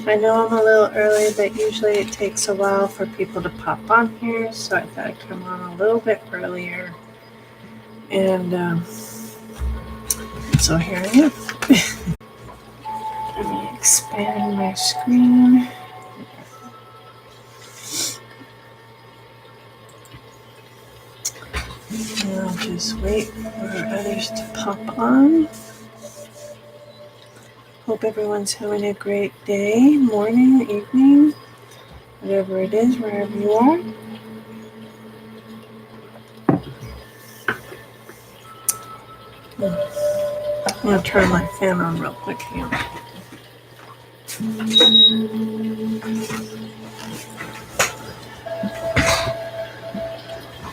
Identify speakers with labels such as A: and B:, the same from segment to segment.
A: I know I'm a little early, but usually it takes a while for people to pop on here, so I thought I'd come on a little bit earlier. And so here I am. Let me expand my screen. And I'll just wait for others to pop on. Hope everyone's having a great day, morning, evening, whatever it is, wherever you are. I'm going to turn my fan on real quick here.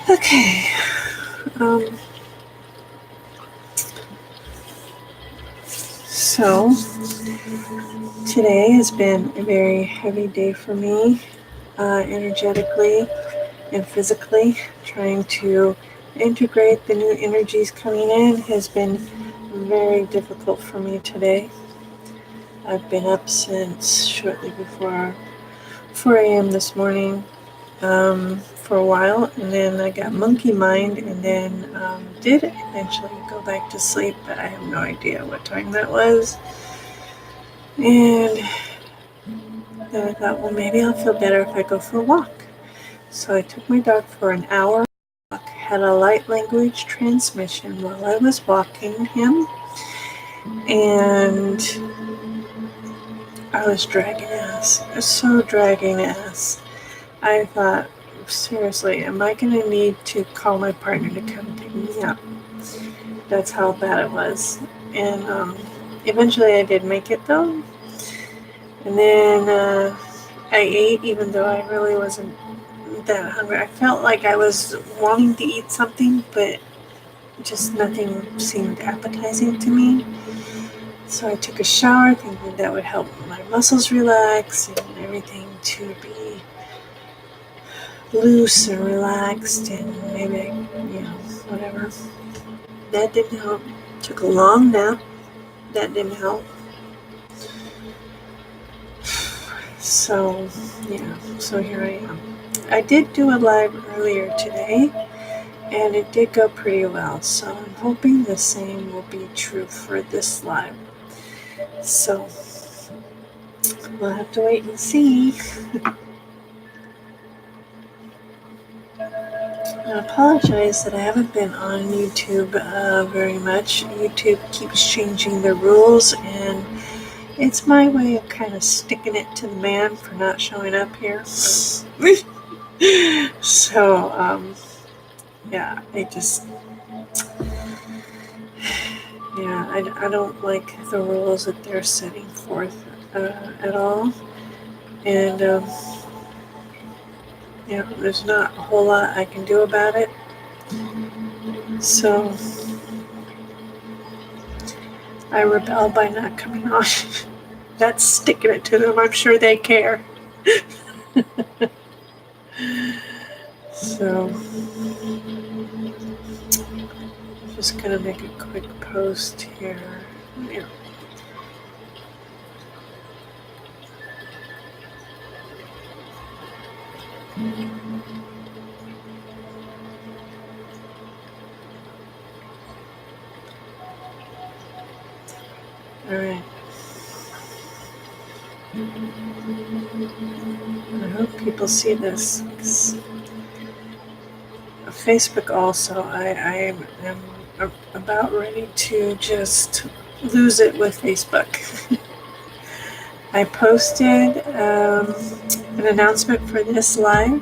A: Okay. So, today has been a very heavy day for me, energetically and physically. Trying to integrate the new energies coming in has been very difficult for me today. I've been up since shortly before 4 a.m. this morning for a while, and then I got monkey mind, and then did eventually go back to sleep, but I have no idea what time that was. And then I thought, well, maybe I'll feel better if I go for a walk. So I took my dog for an hour walk, had a light language transmission while I was walking him, and I was dragging ass. So dragging ass. I thought, seriously, am I going to need to call my partner to come pick me up? That's how bad it was. And eventually I did make it though. And then I ate, even though I really wasn't that hungry. I felt like I was wanting to eat something, but just nothing seemed appetizing to me. So I took a shower thinking that would help my muscles relax and everything to be loose and relaxed, and maybe, whatever. That didn't help. Took a long nap. That didn't help. So, so here I am. I did do a live earlier today, and it did go pretty well. So I'm hoping the same will be true for this live. So we'll have to wait and see. I apologize that I haven't been on YouTube very much. YouTube keeps changing the rules, and it's my way of kind of sticking it to the man for not showing up here. So, I don't like the rules that they're setting forth at all. And, there's not a whole lot I can do about it. So I rebel by not coming on. That's sticking it to them. I'm sure they care. So just gonna make a quick post here. Yeah. All right. I hope people see this. Facebook also, I am about ready to just lose it with Facebook. I posted an announcement for this live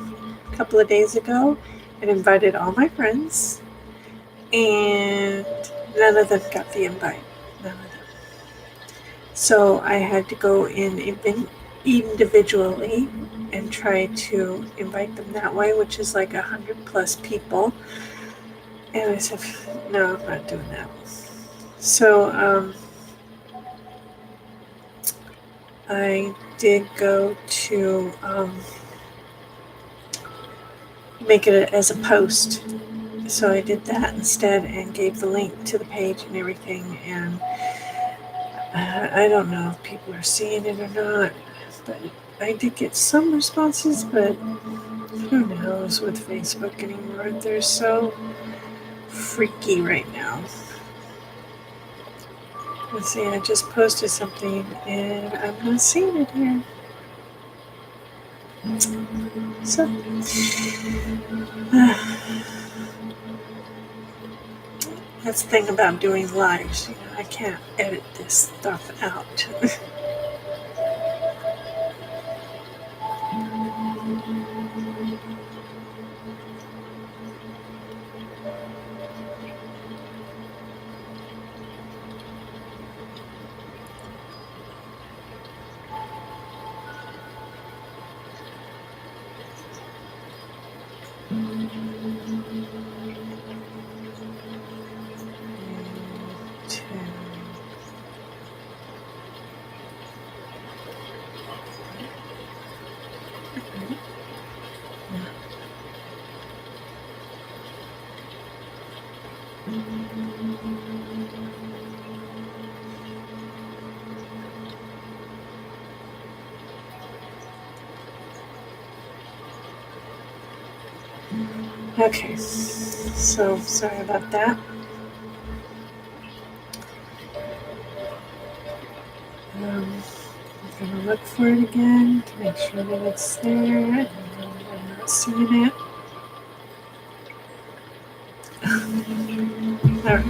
A: a couple of days ago and invited all my friends, and none of them got the invite. None of them. So I had to go in individually and try to invite them that way, which is like 100+ people. And I said, no, I'm not doing that. So I did go to make it as a post. So I did that instead and gave the link to the page and everything. And I don't know if people are seeing it or not, but I did get some responses, but who knows with Facebook anymore. They're so freaky right now. Let's see, I just posted something and I'm not seeing it here. So, that's the thing about doing lives. I can't edit this stuff out. Okay, so sorry about that. I'm going to look for it again to make sure that it's there. I'm not seeing it. Alright,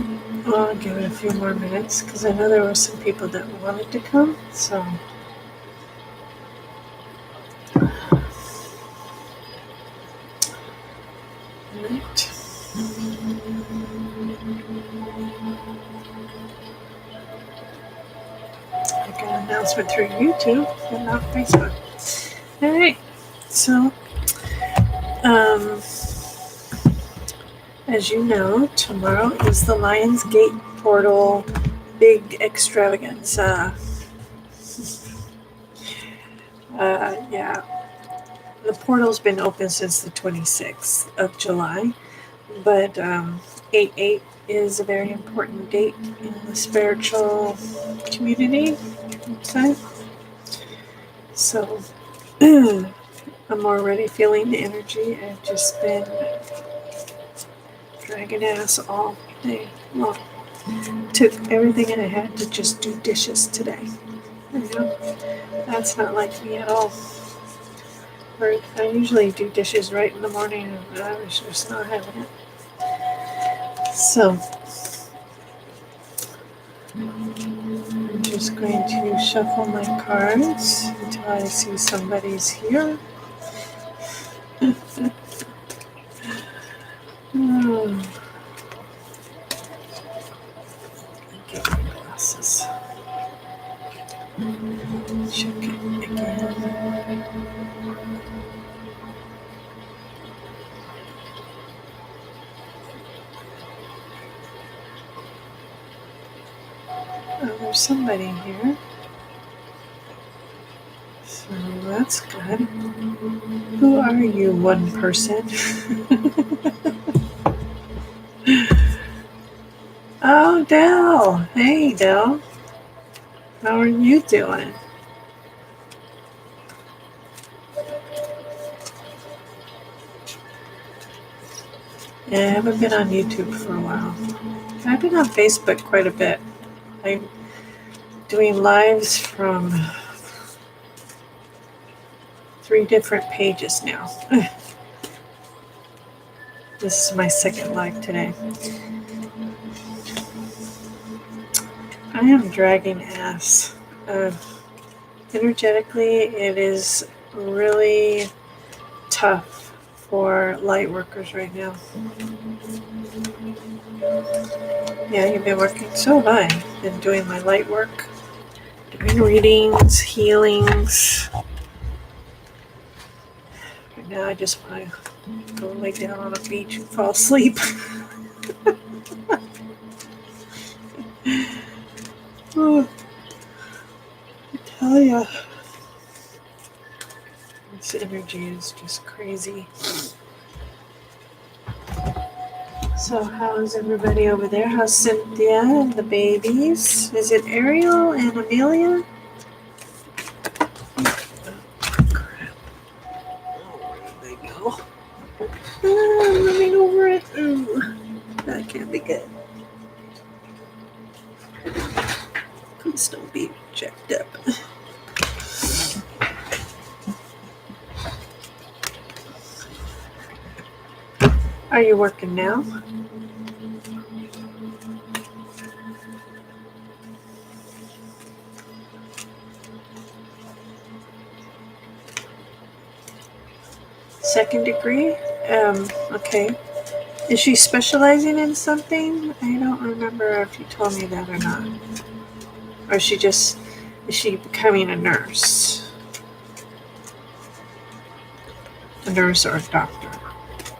A: well, I'll give it a few more minutes because I know there were some people that wanted to come, so. Alright. I got an announcement through YouTube, but not Facebook. Alright, so, as you know, tomorrow is the Lionsgate Portal Big Extravaganza. Yeah, the portal's been open since the 26th of July, but 8/8 is a very important date in the spiritual community. So I'm already feeling the energy. I've just been dragging ass all day long. Took everything I had to just do dishes today. That's not like me at all. I usually do dishes right in the morning, and I was just not having it. So I'm just going to shuffle my cards until I see somebody's here. Get my glasses. Check it again. Oh, there's somebody here. So that's good. Who are you, one person? Oh, Dell. Hey, Dell. How are you doing? Yeah, I haven't been on YouTube for a while. I've been on Facebook quite a bit. I'm doing lives from 3 different pages now. This is my second live today. I am dragging ass. Energetically, it is really tough for light workers right now. Yeah, you've been working. So have I. Been doing my light work, doing readings, healings. Right now, I just want to go lay down on a beach and fall asleep. Oh, I tell ya, this energy is just crazy. So how's everybody over there? How's Cynthia and the babies? Is it Ariel and Amelia? can't be good. Please don't be jacked up. Are you working now? Second degree? Okay. Is she specializing in something? I don't remember if you told me that or not. Or is she becoming a nurse? A nurse or a doctor?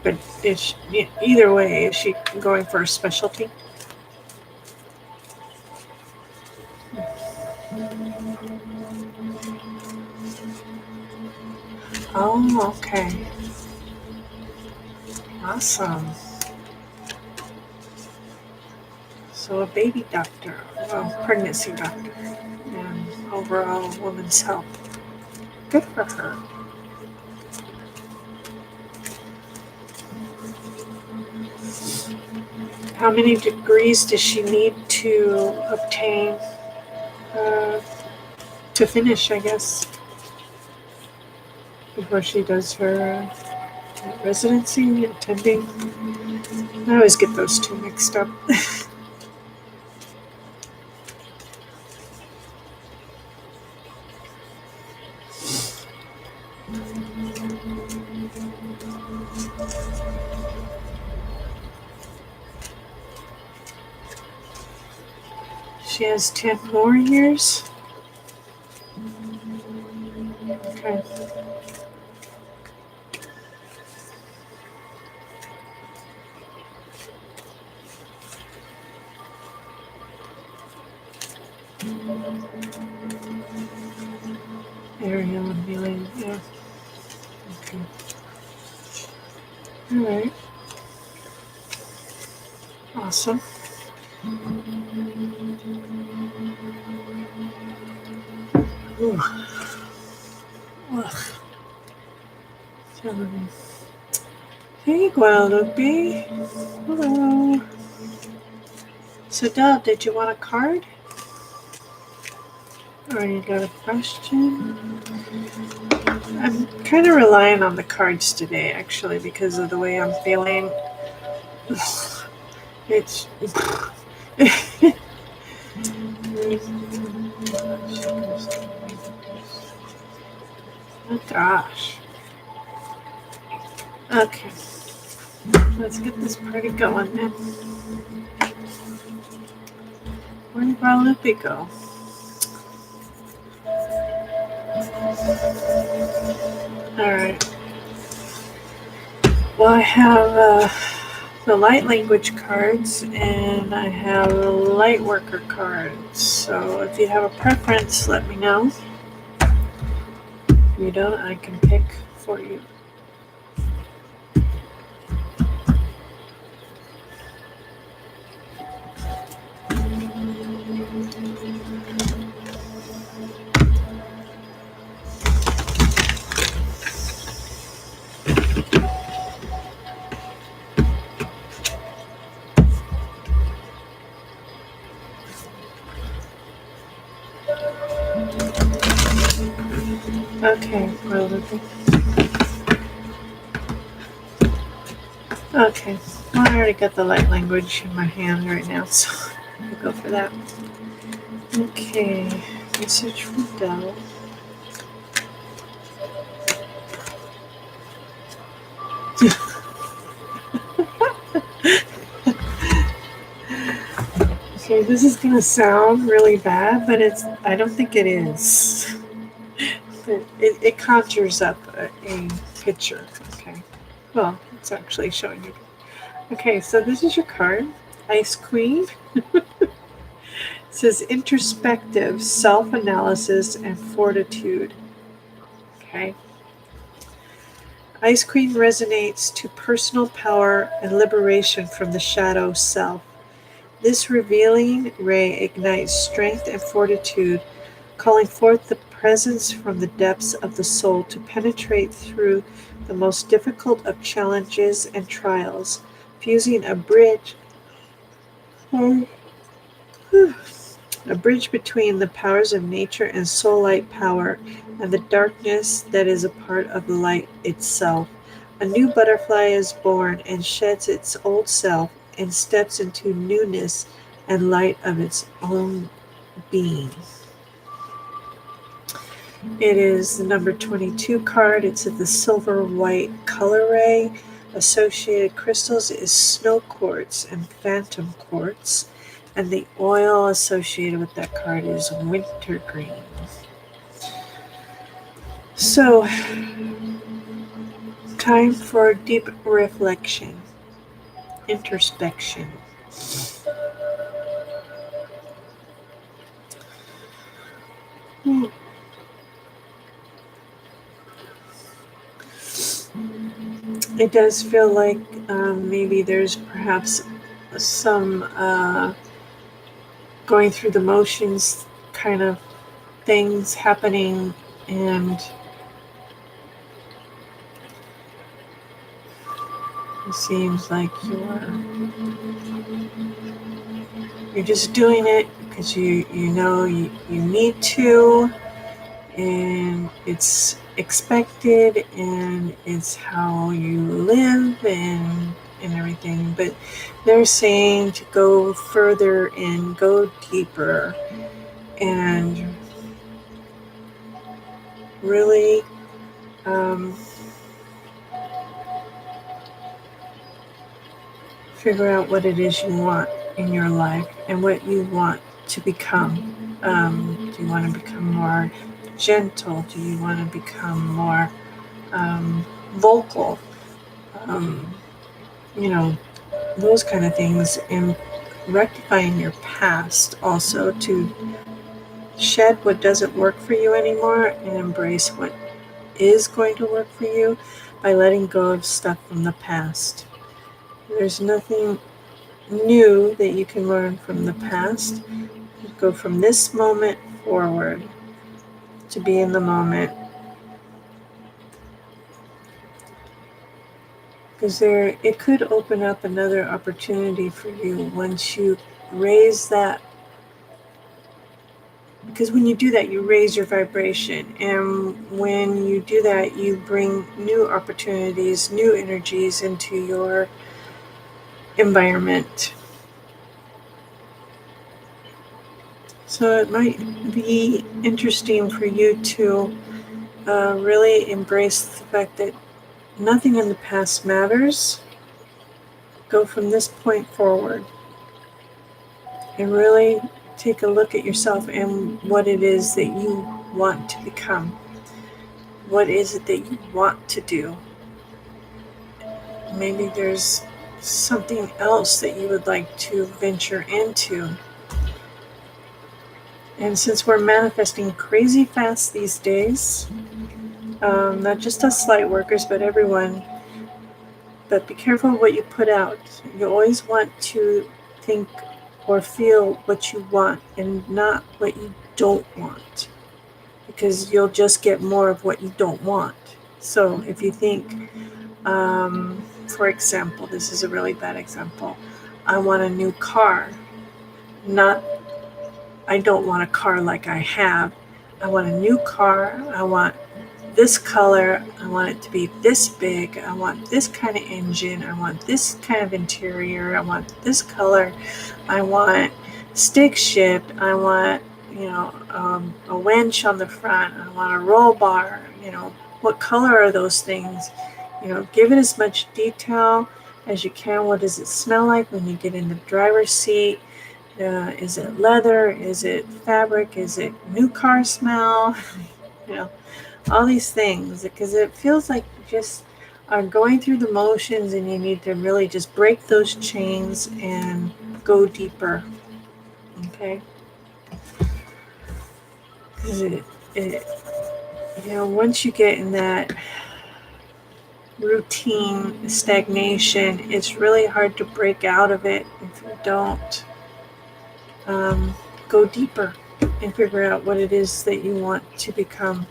A: But either way, is she going for a specialty? Oh, okay. Awesome. So a baby doctor, well, pregnancy doctor, and overall women's health. Good for her. How many degrees does she need to obtain to finish, I guess, before she does her residency, attending? I always get those two mixed up. She has 10 more years? Okay. Ariel and Millie, yeah. Okay. Alright. Awesome. Ooh. Ugh. Hey, Guadalupe. Hello. So, Dub, did you want a card? Or you got a question? I'm kind of relying on the cards today, actually, because of the way I'm feeling. It's... Oh, gosh. Okay. Let's get this party going then. Where did Guadalupe go? Alright. Well, I have the light language cards and I have the light worker cards. So if you have a preference, let me know. If you don't, I can pick for you. Okay, Guadalupe. Okay, well, I already got the light language in my hand right now, so I'll go for that. Okay, message from Dell. Okay, this is gonna sound really bad, but I don't think it is. It conjures up a picture. Okay. Well, it's actually showing you. Okay, so this is your card, Ice Queen. It says introspective, self-analysis, and fortitude. Okay. Ice Queen resonates to personal power and liberation from the shadow self. This revealing ray ignites strength and fortitude, calling forth the presence from the depths of the soul to penetrate through the most difficult of challenges and trials, fusing a bridge A bridge between the powers of nature and soul light power, and the darkness that is a part of the light itself. A new butterfly is born and sheds its old self and steps into newness and light of its own being. It is the number 22 card. It's the silver white color ray. Associated crystals is snow quartz and phantom quartz. And the oil associated with that card is wintergreen. So, time for deep reflection, introspection. It does feel like maybe there's perhaps some going through the motions kind of things happening, and it seems like you're just doing it because you know you need to, and it's expected, and it's how you live and everything. But they're saying to go further and go deeper and really figure out what it is you want in your life and what you want to become. Do you want to become more gentle? Do you want to become more vocal? Those kind of things. And rectifying your past also, to shed what doesn't work for you anymore and embrace what is going to work for you by letting go of stuff from the past. There's nothing new that you can learn from the past. You go from this moment forward to be in the moment. Because it could open up another opportunity for you once you raise that. Because when you do that, you raise your vibration. And when you do that, you bring new opportunities, new energies into your environment. So it might be interesting for you to really embrace the fact that nothing in the past matters. Go from this point forward and really take a look at yourself and what it is that you want to become. What is it that you want to do? Maybe there's something else that you would like to venture into. And since we're manifesting crazy fast these days, not just us light workers, but everyone, but be careful what you put out. You always want to think or feel what you want and not what you don't want, because you'll just get more of what you don't want. So if you think, for example, this is a really bad example, I want a new car, not I don't want a car like I have. I want a new car. I want this color. I want it to be this big. I want this kind of engine. I want this kind of interior. I want this color. I want stick shift. I want, a winch on the front. I want a roll bar. What color are those things? Give it as much detail as you can. What does it smell like when you get in the driver's seat? Is it leather? Is it fabric? Is it new car smell? All these things, because it feels like you just are going through the motions, and you need to really just break those chains and go deeper. Okay? Because once you get in that routine stagnation, it's really hard to break out of it if you don't go deeper and figure out what it is that you want to become.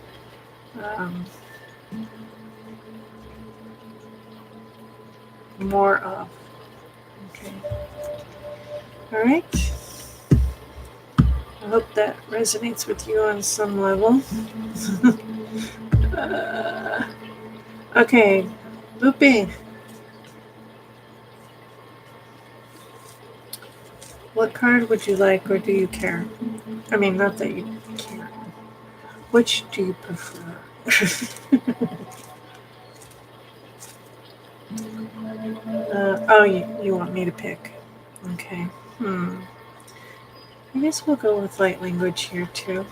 A: More of. Okay. All right. I hope that resonates with you on some level. Okay, Lupe, what card would you like, or do you care? I mean, not that you care. Which do you prefer? Oh, you want me to pick? Okay. I guess we'll go with light language here too.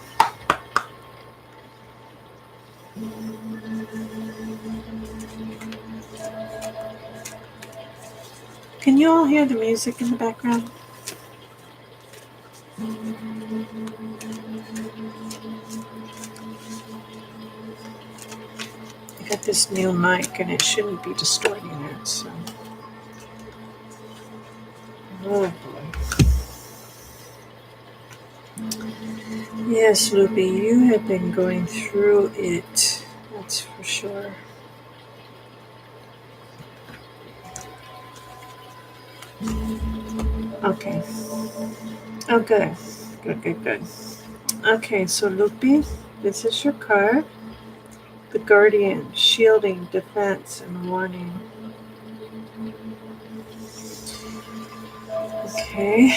A: Can you all hear the music in the background? I got this new mic and it shouldn't be distorting it, so. Oh boy. Yes, Loopy, you have been going through it. That's for sure. Okay. Oh, good. Good. Okay, so Loopy, this is your card. The Guardian, shielding, defense, and warning. Okay.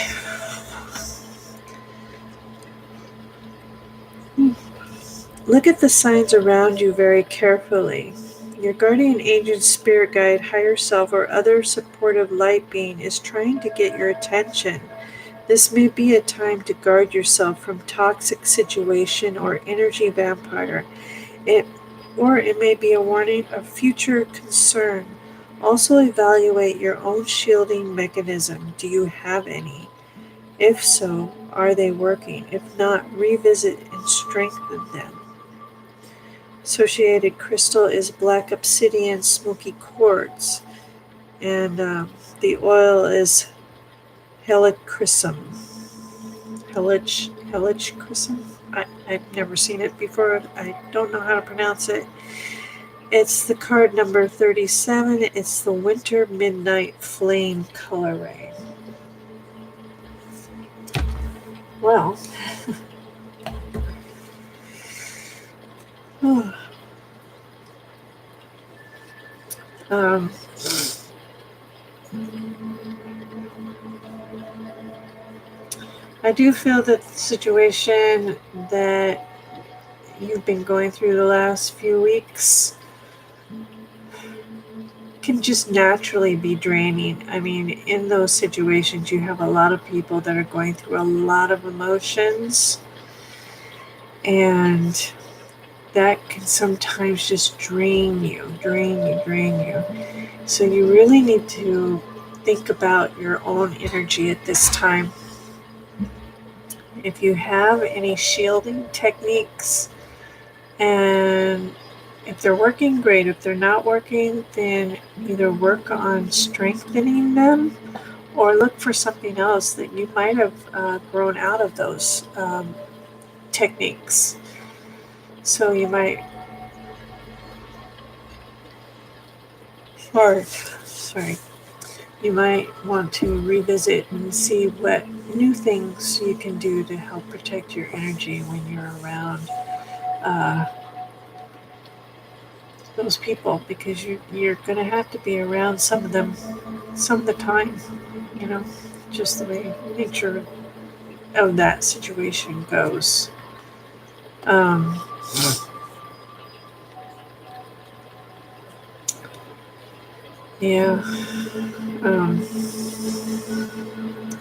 A: Look at the signs around you very carefully. Your guardian angel, spirit guide, higher self, or other supportive light being is trying to get your attention. This may be a time to guard yourself from toxic situation or energy vampire. Or it may be a warning of future concern. Also evaluate your own shielding mechanism. Do you have any? If so, are they working? If not, revisit and strengthen them. Associated crystal is black obsidian smoky quartz, and the oil is helichrysum. Helichrysum? I've never seen it before. I don't know how to pronounce it. It's the card number 37. It's the Winter Midnight Flame colorway. Well, I do feel that the situation that you've been going through the last few weeks can just naturally be draining. I mean, in those situations, you have a lot of people that are going through a lot of emotions, and that can sometimes just drain you. So you really need to think about your own energy at this time. If you have any shielding techniques, and if they're working, great. If they're not working, then either work on strengthening them or look for something else that you might have grown out of those techniques. So you might, sorry, you might want to revisit and see what new things you can do to help protect your energy when you're around those people, because you're going to have to be around some of them some of the time, you know, just the way nature of that situation goes. Yeah.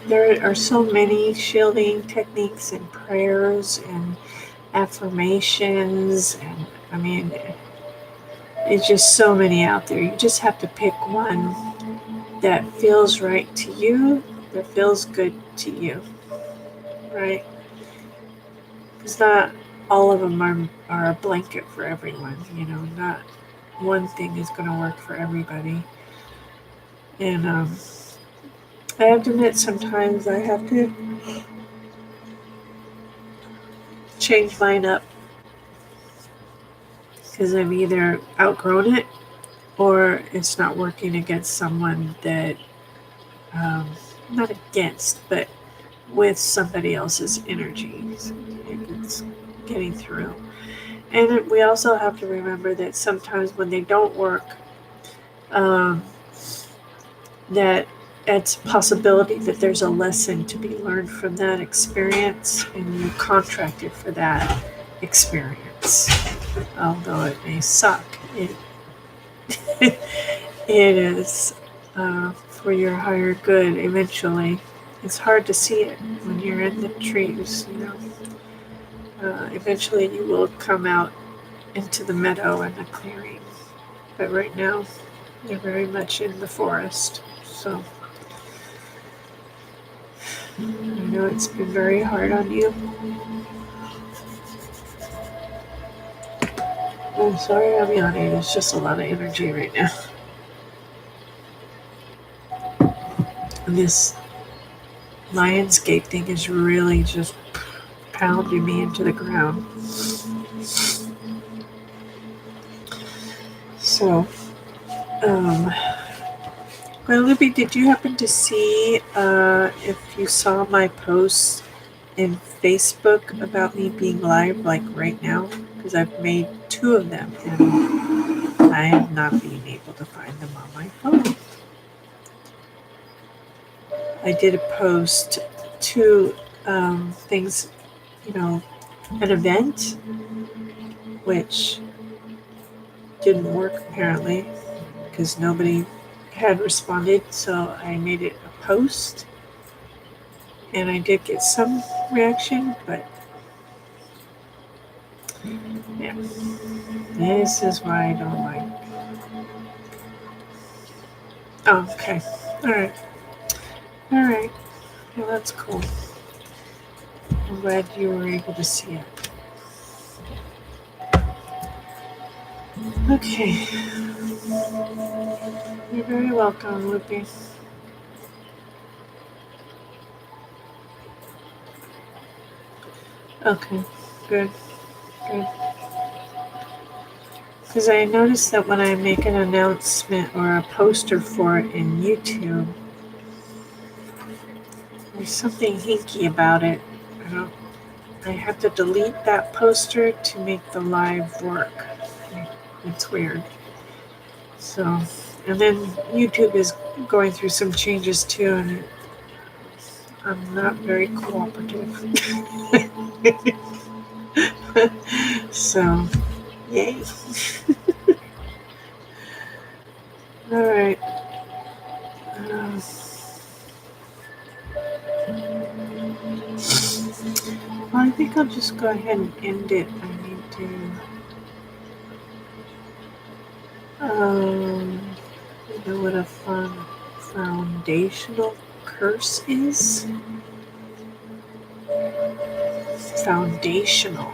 A: There are so many shielding techniques and prayers and affirmations, and I mean, it's just so many out there. You just have to pick one that feels right to you, that feels good to you, right? Because not all of them are a blanket for everyone, you know, not one thing is going to work for everybody. And I have to admit, sometimes I have to change mine up because I've either outgrown it or it's not working against someone that not against, but with somebody else's energies. It's getting through. And we also have to remember that sometimes when they don't work, um, that it's a possibility that there's a lesson to be learned from that experience, and you contracted for that experience. Although it may suck, it is for your higher good eventually. It's hard to see it when you're in the trees, you know. Eventually you will come out into the meadow and the clearing. But right now, you're very much in the forest. So I know it's been very hard on you. I'm sorry I'm yawning. There's just a lot of energy right now. And this Lionsgate thing is really just pounding me into the ground. So, well, Libby, did you happen to see if you saw my post in Facebook about me being live like right now? Because I've made 2 of them and I am not being able to find them on my phone. I did a post 2 things, you know, an event, which didn't work apparently because nobody had responded, so I made it a post and I did get some reaction, but yeah, this is why I don't like. Oh, okay, all right, well, that's cool. I'm glad you were able to see it. Okay, you're very welcome, Loopy. Okay, good. Because I noticed that when I make an announcement or a poster for it in YouTube, there's something hinky about it. I have to delete that poster to make the live work. It's weird. So, and then YouTube is going through some changes too, and I'm not very cooperative. So, yay. All right. Well, I think I'll just go ahead and end it. I need to. You know what a foundational curse is? Foundational.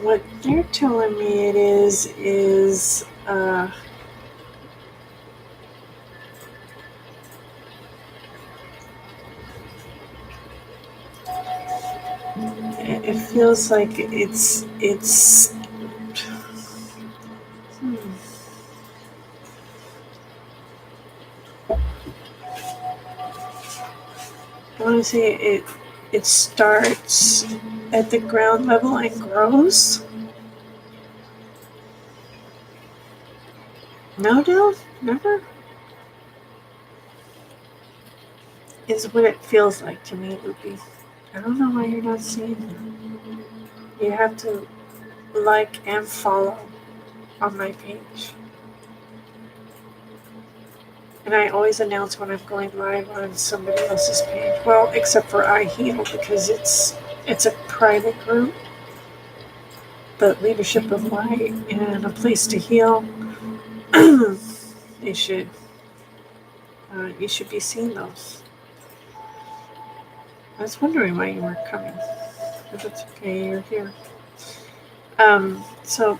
A: What they're telling me it is it feels like it's I want to say it starts at the ground level and grows. No, Dale? Never? Is what it feels like to me, Loopy. I don't know why you're not seeing it. You have to like and follow on my page. And I always announce when I'm going live on somebody else's page. Well, except for I Heal, because it's a private group. But Leadership of Light and A Place to Heal, you should be seeing those. I was wondering why you weren't coming, but that's okay. You're here. So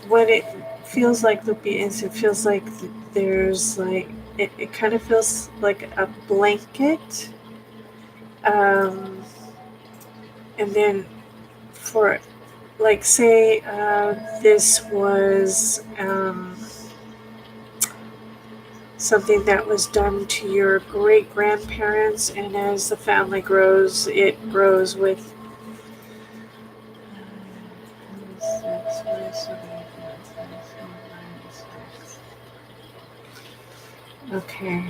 A: what it feels like, Loopy, is it feels like there's like it kind of feels like a blanket, And then for, like, say this was something that was done to your great grandparents, and as the family grows, it grows with. Okay.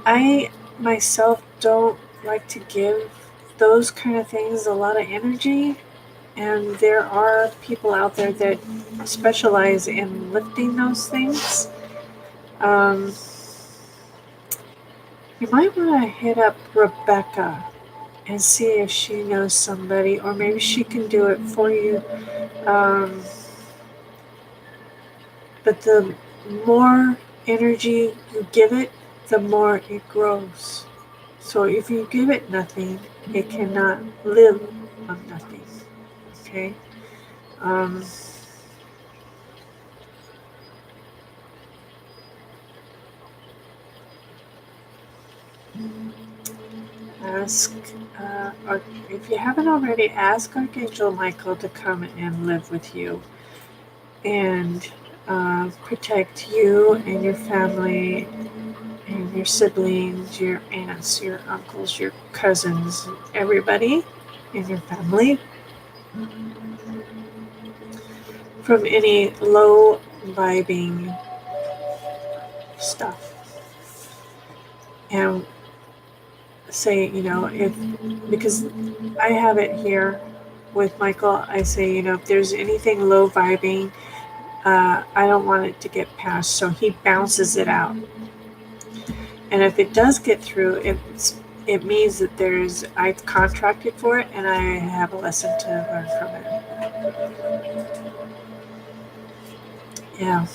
A: I myself don't like to give those kind of things a lot of energy, and there are people out there that specialize in lifting those things. Um, you might want to hit up Rebecca and see if she knows somebody, or maybe she can do it for you. Um, but the more energy you give it, the more it grows. So if you give it nothing, it cannot live on nothing. Okay? Um, ask, or if you haven't already, ask Archangel Michael to come and live with you and protect you and your family and your siblings, your aunts, your uncles, your cousins, everybody in your family from any low vibing stuff. And say, if, because I have it here with Michael, I say, if there's anything low vibing, I don't want it to get past, so he bounces it out. And if it does get through, it means that I've contracted for it and I have a lesson to learn from it. Yeah.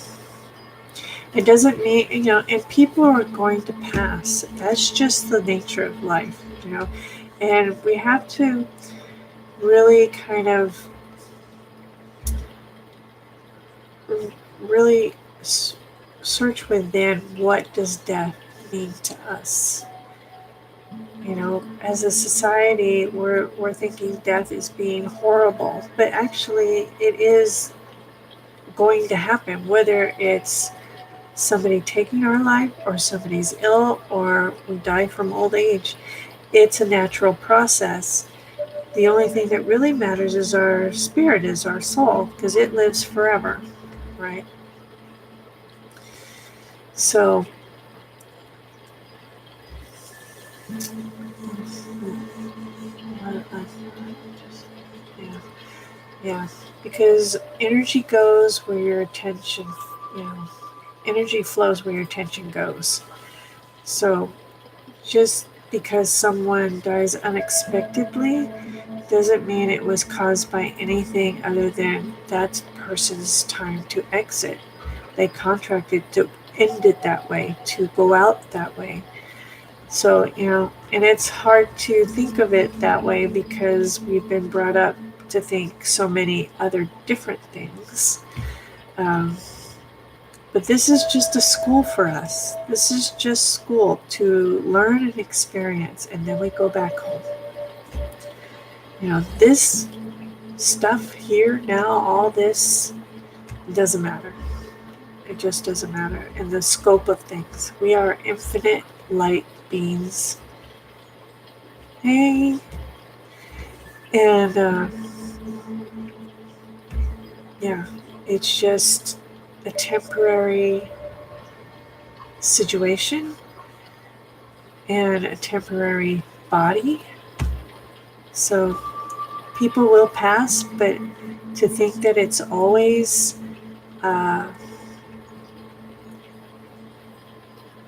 A: It doesn't mean, and people are going to pass. That's just the nature of life, and we have to really kind of really search within, what does death mean to us? As a society, we're thinking death is being horrible, but actually it is going to happen, whether it's somebody taking our life or somebody's ill or we die from old age. It's a natural process. The only thing that really matters is our spirit, is our soul, because it lives forever, right? So yeah, because energy goes where your attention, energy flows where your attention goes. So just because someone dies unexpectedly doesn't mean it was caused by anything other than that person's time to exit. They contracted to end it that way, to go out that way. So, and it's hard to think of it that way because we've been brought up to think so many other different things. But this is just a school for us. This is just school to learn and experience, and then we go back home. This stuff here now, all this doesn't matter. It just doesn't matter in the scope of things. We are infinite light beings. Hey. And yeah, it's just a temporary situation and a temporary body. So people will pass, but to think that it's always going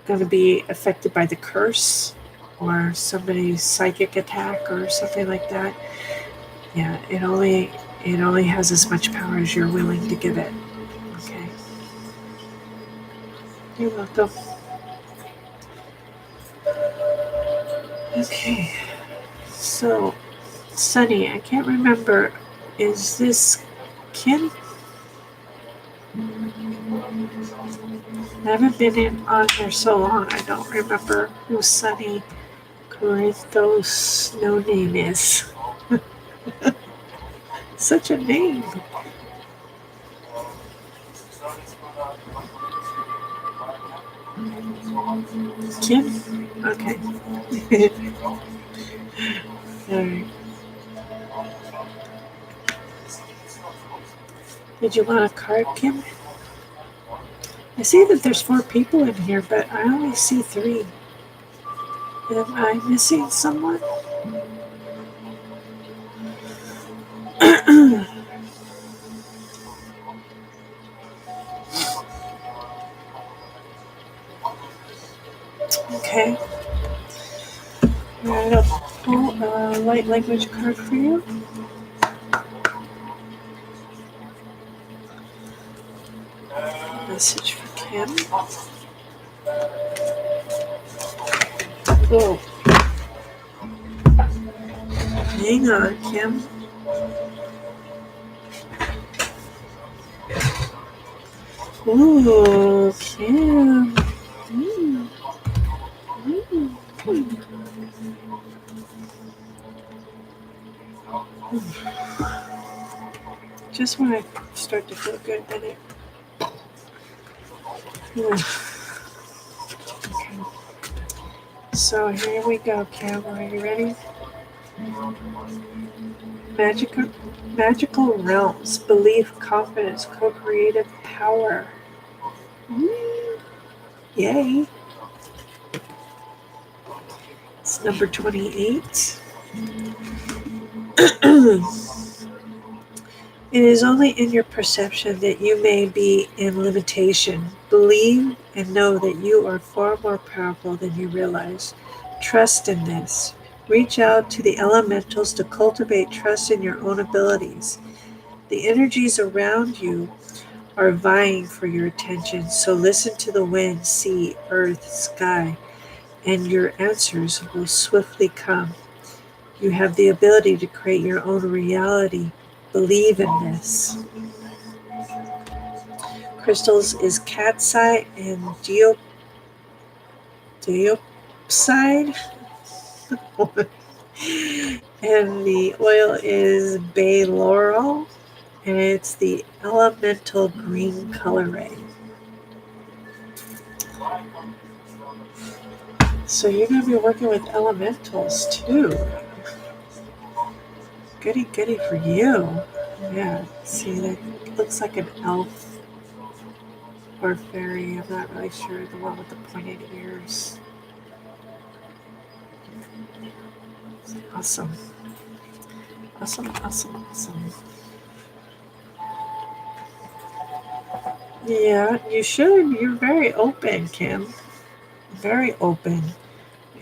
A: to be affected by the curse or somebody's psychic attack or something like that, yeah, it only has as much power as you're willing to give it. Okay. You're welcome. Okay. So, Sunny, I can't remember. Is this Kim? I haven't been on here so long, I don't remember who Sunny Corinthos no name is. Such a name. Kim? Okay. Alright. Did you want a card, Kim? I see that there's 4 people in here, but I only see 3. Am I missing someone? Okay. Alright, I'll pull a light language card for you. Message for Kim. Oh. Hang on, Kim. Ooh, Kim. Mm. Mm. Just when I start to feel good, then it. Okay. So here we go, Kim. Are you ready? Magical realms, belief, confidence, co-creative power. Yay. It's number 28. It is only in your perception that you may be in limitation. Believe and know that you are far more powerful than you realize. Trust in this. Reach out to the elementals to cultivate trust in your own abilities. The energies around you are vying for your attention, so listen to the wind, sea, earth, sky, and your answers will swiftly come. You have the ability to create your own reality. Believe in this. Crystals is cat's-eye and diopside. And the oil is bay laurel, and it's the elemental green colorway. So you're going to be working with elementals too. Goody goody for you. Yeah, see, that looks like an elf or fairy. I'm not really sure. The one with the pointed ears. Awesome. Awesome, awesome, awesome. Yeah, you should. You're very open, Kim. Very open.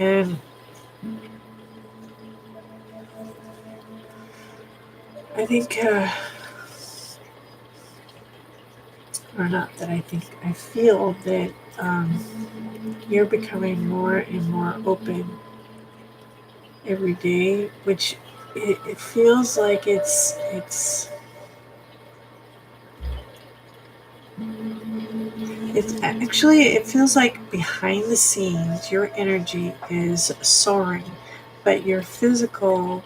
A: And I think, or not that I think, I feel that you're becoming more and more open every day, which it feels like it's actually, it feels like behind the scenes your energy is soaring, but your physical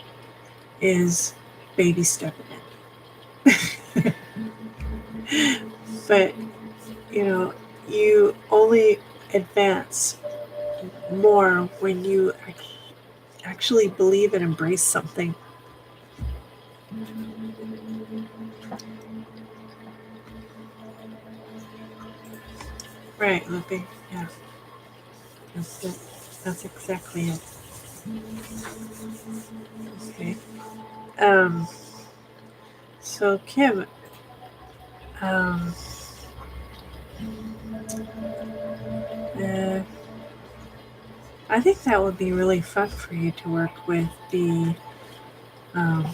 A: is baby stepping in. But you only advance more when you actually believe and embrace something. Right, Loopy. Yeah, that's it. That's exactly it. Okay. So Kim, uh, I think that would be really fun for you to work with the um,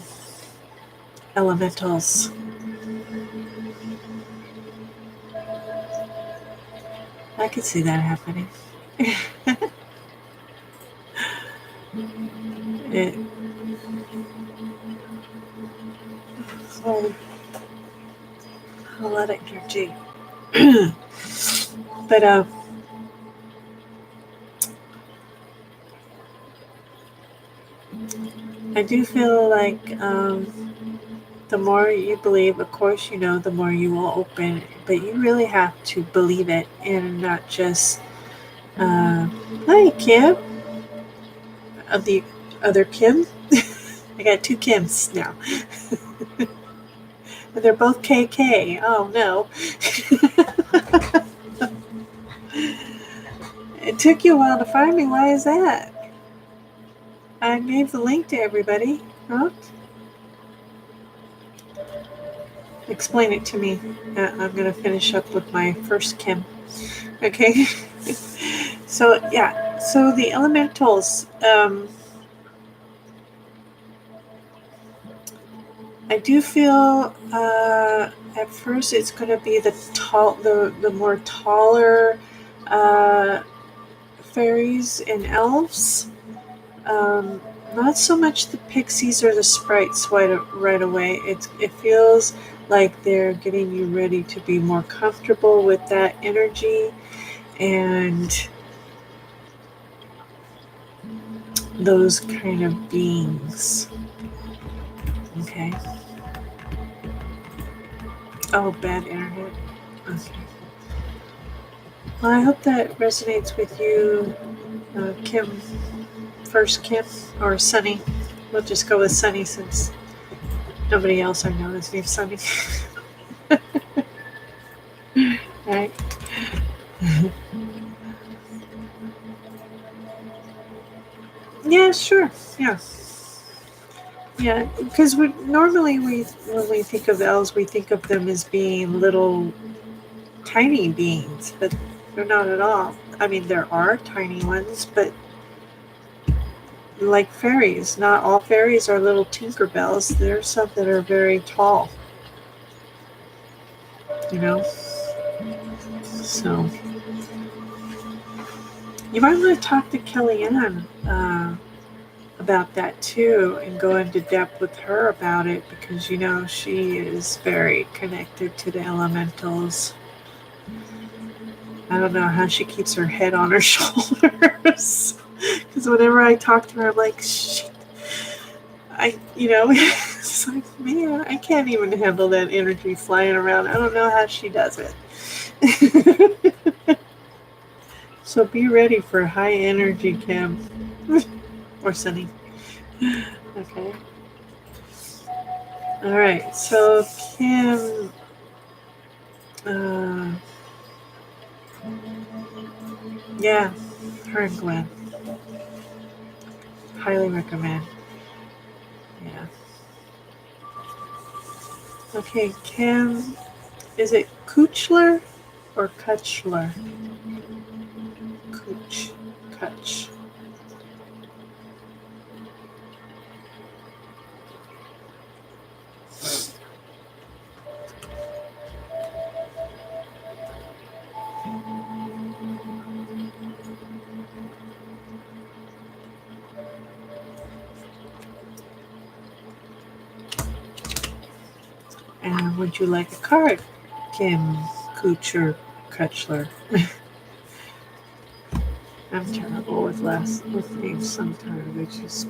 A: elementals. I could see that happening. it, so, a lot of energy. But I do feel like the more you believe, of course, the more you will open. But you really have to believe it and not just, hi, Kim, of the other Kim. I got two Kims now. And they're both KK. Oh, no. It took you a while to find me. Why is that? I gave the link to everybody. Huh? Explain it to me. I'm going to finish up with my first Kim. Okay. So, yeah. So the elementals, I do feel at first it's going to be the more taller fairies and elves. Not so much the pixies or the sprites right away. It feels like they're getting you ready to be more comfortable with that energy and those kind of beings. Okay. Oh, bad internet. Okay. Well, I hope that resonates with you, Kim. First Kim or Sunny. We'll just go with Sunny since nobody else I know is named Sunny. Right? Yeah, sure. Yeah. Yeah, because when we think of elves, we think of them as being little tiny beings, but they're not at all. I mean, there are tiny ones, but like fairies, not all fairies are little Tinkerbells. There's some that are very tall. So you might want to talk to Kellyanne about that too and go into depth with her about it because she is very connected to the elementals. I don't know how she keeps her head on her shoulders because whenever I talk to her I'm like, shit. It's like, man, I can't even handle that energy flying around. I don't know how she does it. So be ready for high energy, Kim. Or Sunny. Okay. All right. So Kim, yeah, her and Glenn. Highly recommend. Yeah. Okay, Kim, is it Kuchler or Kutchler? Kutch. And would you like a card, Kim, Kuchler, Kutchler? I'm terrible with names sometimes. I just.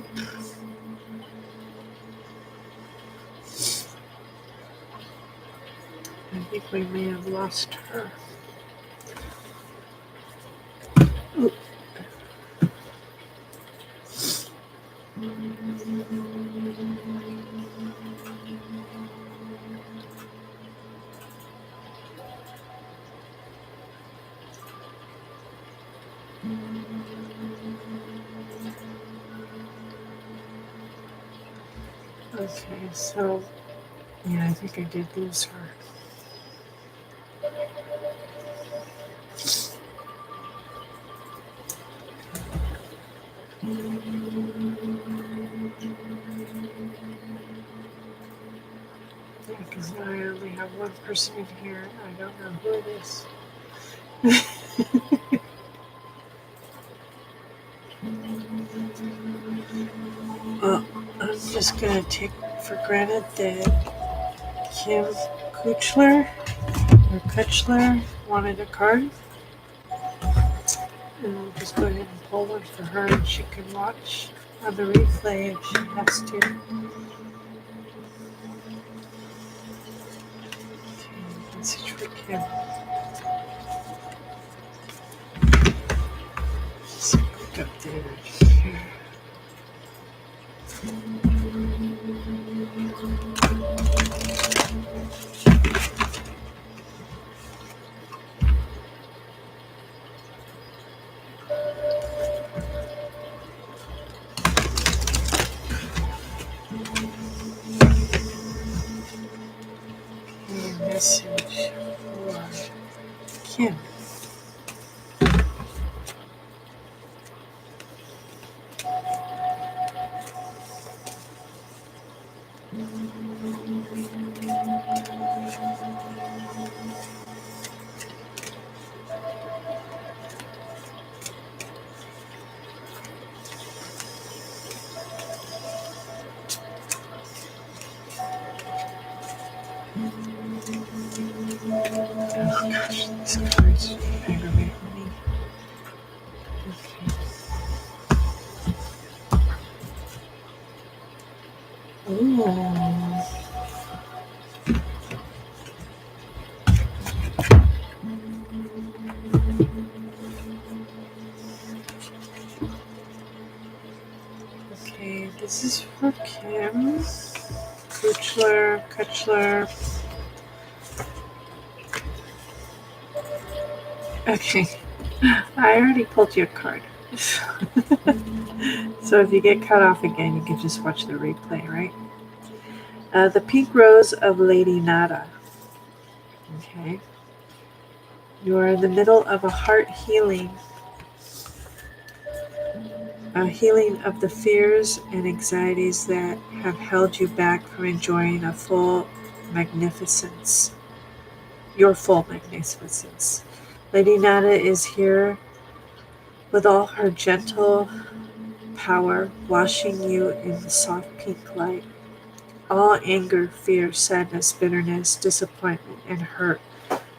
A: I think we may have lost her. Ooh. Okay, so yeah, I think I did lose her. Yeah, because now I only have one person in here. I don't know who it is. Well, I'm just gonna take for granted that Kim Kuchler wanted a card. And I'll just go ahead and pull one for her and she can watch on the replay if she has to. Okay, message for Kim. Just pick up the energy here. Okay, message for Kim. Oh gosh, these cards aggravate me. Okay. Ooh. Okay, this is for Kim. Kutchler. Okay, I already pulled you a card. So if you get cut off again, you can just watch the replay, right? The Pink Rose of Lady Nada. Okay. You are in the middle of a heart healing. A healing of the fears and anxieties that have held you back from enjoying your full magnificence. Lady Nada is here with all her gentle power, washing you in the soft pink light. All anger, fear, sadness, bitterness, disappointment, and hurt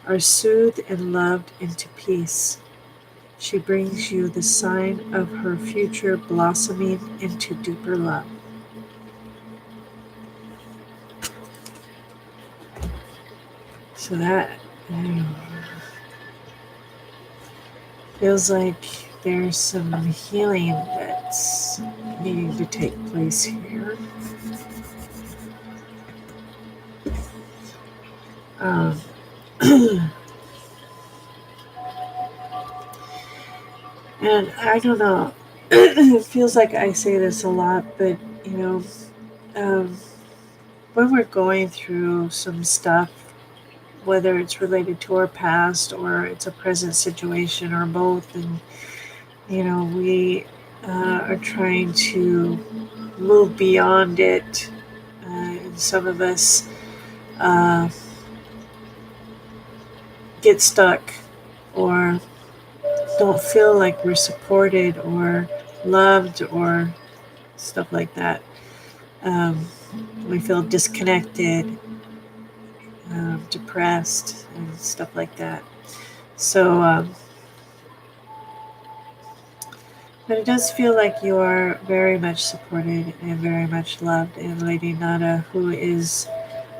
A: are soothed and loved into peace. She brings you the sign of her future blossoming into deeper love. So that feels like there's some healing that's needing to take place here. And I don't know, it feels like I say this a lot, but when we're going through some stuff, whether it's related to our past or it's a present situation or both, and we are trying to move beyond it, and some of us get stuck or don't feel like we're supported or loved or stuff like that. We feel disconnected, depressed, and stuff like that. So, but it does feel like you are very much supported and very much loved. And Lady Nada, who is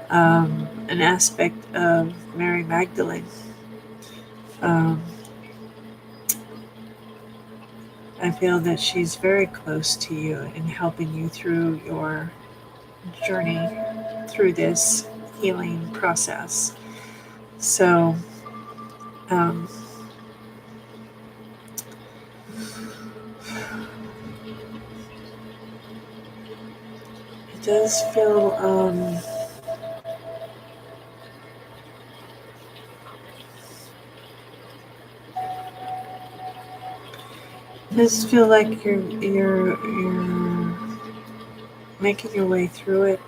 A: an aspect of Mary Magdalene, I feel that she's very close to you in helping you through your journey through this healing process. So, it does feel like you're making your way through it.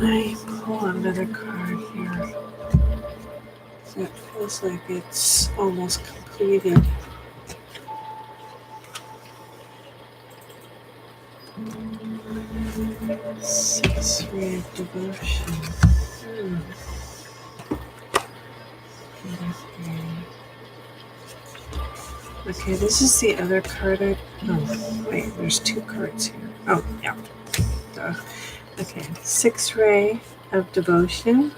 A: I pull another card here. So it feels like it's almost completed. Six-ray devotion. Okay, this is the other card. Wait, there's two cards here. Oh, yeah. Okay, Sixth Ray of Devotion.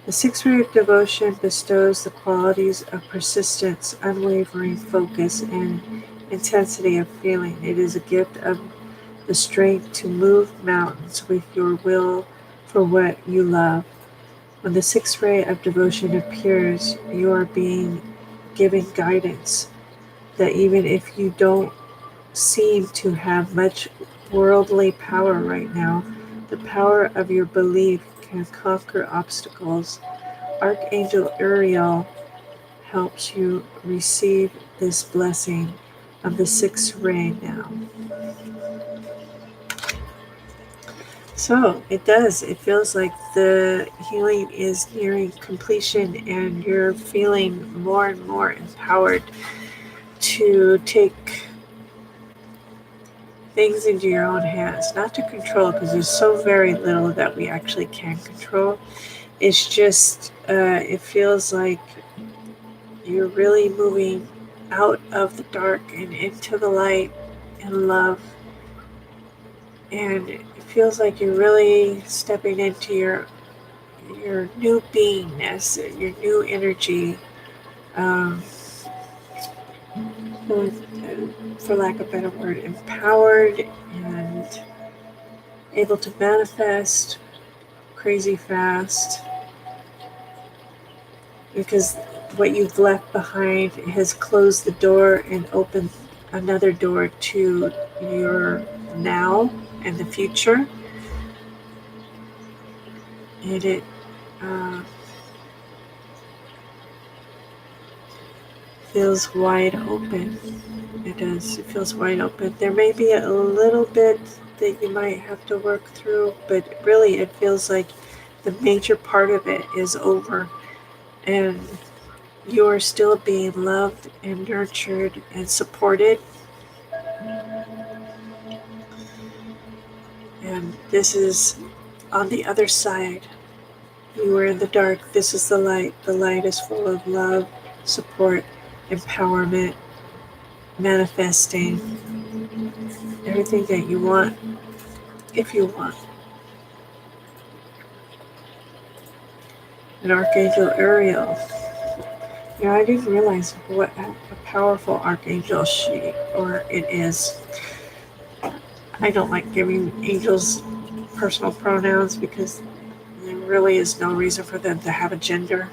A: The sixth ray of devotion bestows the qualities of persistence, unwavering focus, and intensity of feeling. It is a gift of the strength to move mountains with your will for what you love. When the sixth ray of devotion appears, you are being given guidance that even if you don't seem to have much worldly power right now, the power of your belief can conquer obstacles. Archangel Uriel helps you receive this blessing of the sixth ray now. So it does. It feels like the healing is nearing completion and you're feeling more and more empowered to take things into your own hands. Not to control, because there's so very little that we actually can control. It's just, it feels like you're really moving out of the dark and into the light and love. And it feels like you're really stepping into your new beingness, your new energy, um, for lack of a better word, empowered and able to manifest crazy fast, because what you've left behind has closed the door and opened another door to your now and the future. And it feels wide open. It does. It feels wide open. There may be a little bit that you might have to work through, but really it feels like the major part of it is over. And you are still being loved and nurtured and supported. And this is on the other side. You are in the dark. This is the light. The light is full of love, support, empowerment, manifesting everything that you want, if you want. And Archangel Uriel. You know, I didn't realize what a powerful archangel it is. I don't like giving angels personal pronouns because there really is no reason for them to have a gender.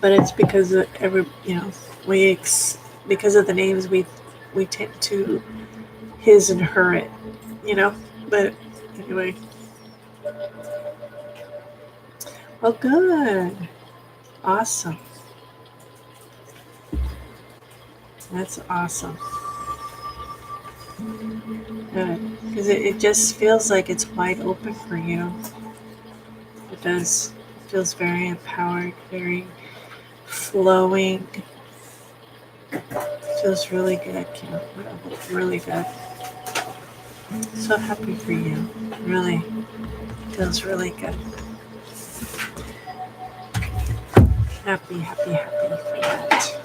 A: But it's because of because of the names we tend to his and her it, But anyway. Oh, good. Awesome. That's awesome. Good. Because it just feels like it's wide open for you. It does. It feels very empowered, very flowing. It feels really good, Kim. Really good. So happy for you. Really. Feels really good. Happy for that.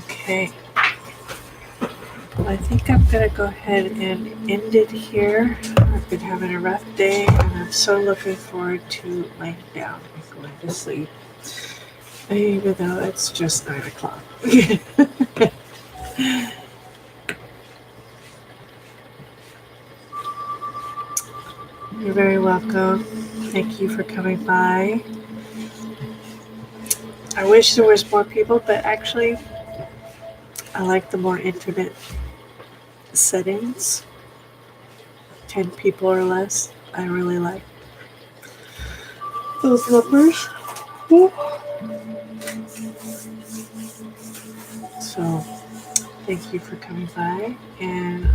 A: Okay. Well, I think I'm going to go ahead and end it here. I've been having a rough day, and I'm so looking forward to laying down and going to sleep. Even though it's just 9 o'clock. You're very welcome. Thank you for coming by. I wish there was more people, but actually, I like the more intimate settings. 10 people or less. I really like those numbers. So, thank you for coming by, and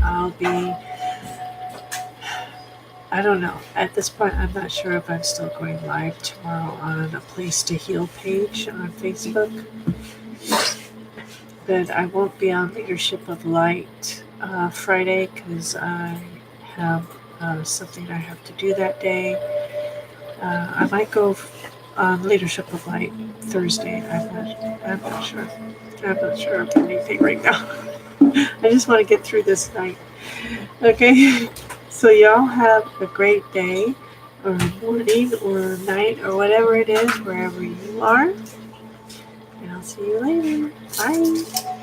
A: I don't know. At this point, I'm not sure if I'm still going live tomorrow on a Place to Heal page on Facebook. But I won't be on Leadership of Light Friday because I have something I have to do that day. I might go Leadership of Light Thursday. I'm not sure. I'm not sure of anything right now. I just want to get through this night. Okay. So y'all have a great day, or morning, or night, or whatever it is, wherever you are. And I'll see you later. Bye.